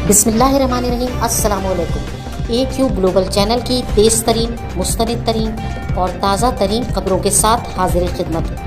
बिस्मिल्लाहिर्रहमानिर्रहीम। अस्सलामुअलैकुम। AQ global channel की तेज़ तरीन, मुस्तनिद तरीन और ताज़ा तरीन खबरों के साथ हाजिर खिदमत।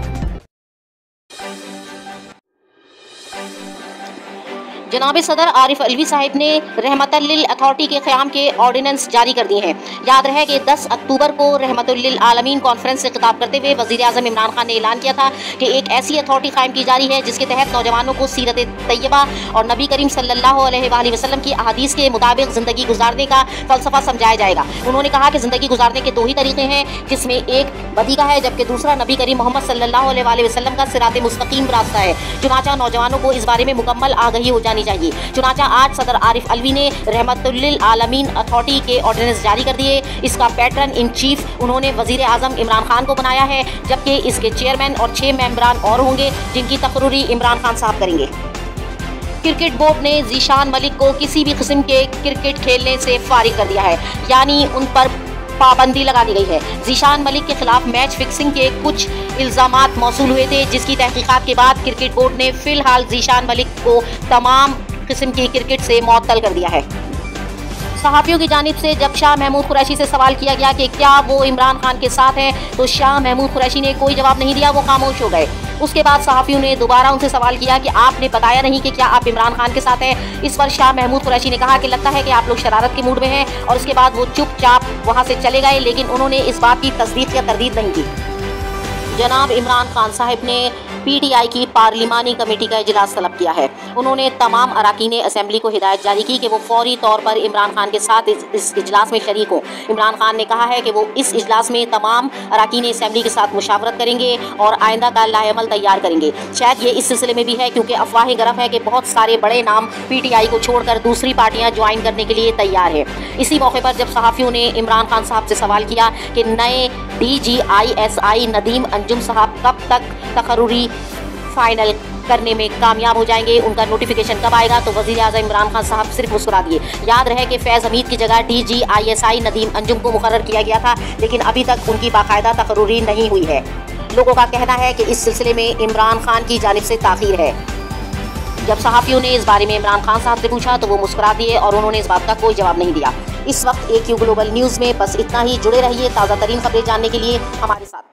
जनाब सदर आरिफ अलवी साहिब ने रहमतुल लिल अथॉरिटी के क़याम के ऑर्डिनेंस जारी कर दिए हैं। याद रहे कि 10 अक्टूबर को रहमतुल लिल आलमीन कॉन्फ्रेंस से खिताब करते हुए वज़ीर आज़म इमरान खान ने ऐलान किया था कि एक ऐसी अथॉरिटी कायम की जा रही है जिसके तहत नौजवानों को सीरत तैयबा और नबी करीम सल्लल्लाहु अलैहि वसल्लम की अहादीस के मुताबिक ज़िंदगी गुजारने का फ़लसफ़ा समझाया जाएगा। उन्होंने कहा कि ज़िंदगी गुजारने के दो ही तरीक़े हैं, जिसमें एक बदी का है जबकि दूसरा नबी करीम मोहम्मद सल्लल्लाहु अलैहि वसल्लम का सिराते मुस्तकीम रास्ता है। चुनाचा नौजवानों को इस बारे में मुकम्मल आगाही हो जानी चाहिए। चुनाचा आज सदर आरिफ अलवी ने रहमतुल लिल आलमीन अथॉरिटी के ऑर्डिनेंस जारी कर दिए। इसका पैटर्न इन चीफ उन्होंने वज़ीर आज़म इमरान खान को बनाया है, जबकि इसके चेयरमैन और 6 मेंबरान और होंगे जिनकी तकर्री इमरान खान साहब करेंगे। क्रिकेट बोर्ड ने ज़ीशान मलिक को किसी भी किस्म के क्रिकेट खेलने से फारिग कर दिया है, यानी उन पर पाबंदी लगा दी गई है। ज़ीशान मलिक के खिलाफ मैच फिक्सिंग के कुछ इल्ज़ामात मौसूल हुए थे, जिसकी तहकीकात के बाद क्रिकेट बोर्ड ने फ़िलहाल ज़ीशान मलिक को तमाम किस्म की क्रिकेट से मुअत्तल कर दिया है। सहाफ़ियों की जानिब से जब शाह महमूद कुरैशी से सवाल किया गया कि क्या वो इमरान खान के साथ हैं, तो शाह महमूद कुरैशी ने कोई जवाब नहीं दिया, वो खामोश हो गए। उसके बाद सहाफ़ियों ने दोबारा उनसे सवाल किया कि आपने बताया नहीं कि क्या आप इमरान खान के साथ हैं। इस पर शाह महमूद कुरैशी ने कहा कि लगता है कि आप लोग शरारत के मूड में हैं, और उसके बाद वो चुपचाप वहाँ से चले गए, लेकिन उन्होंने इस बात की तस्दीक या तरदीद नहीं की। जनाब इमरान खान साहब ने PTI की पार्लिमानी कमेटी का इजलास तलब किया है। उन्होंने तमाम अरकान असम्बली को हिदायत जारी की कि वो फौरी तौर पर इमरान खान के साथ इस इजलास में शरीक हो। इमरान खान ने कहा है कि वो इस इजलास में तमाम अरकान असम्बली के साथ मुशावरत करेंगे और आइंदा का लाएअमल तैयार करेंगे। शायद ये इस सिलसिले में भी है क्योंकि अफवाहें गरफ है कि बहुत सारे बड़े नाम PTI को छोड़कर दूसरी पार्टियाँ ज्वाइन करने के लिए तैयार है। इसी मौके पर जब सहाफ़ियों ने इमरान खान साहब से सवाल किया कि नए DGISI नदीम अंजुम साहब कब तक तकर्री फाइनल करने में कामयाब हो जाएंगे, उनका नोटिफिकेशन कब आएगा, तो वज़ीर आज़म इमरान खान साहब सिर्फ मुस्कुरा दिए। याद रहे कि फैज़ हमीद की जगह DGISI नदीम अंजुम को मुकर्रर किया गया था, लेकिन अभी तक उनकी बाकायदा तकर्री नहीं हुई है। लोगों का कहना है कि इस सिलसिले में इमरान खान की जानिब से ताख़ीर है। जब सहाफ़ियों ने इस बारे में इमरान खान साहब से पूछा तो वो मुस्कुरा दिए और उन्होंने इस बात का कोई जवाब नहीं दिया। इस वक्त AQ ग्लोबल न्यूज़ में बस इतना ही। जुड़े रहिए ताज़ा तरीन खबरें जानने के लिए हमारे साथ।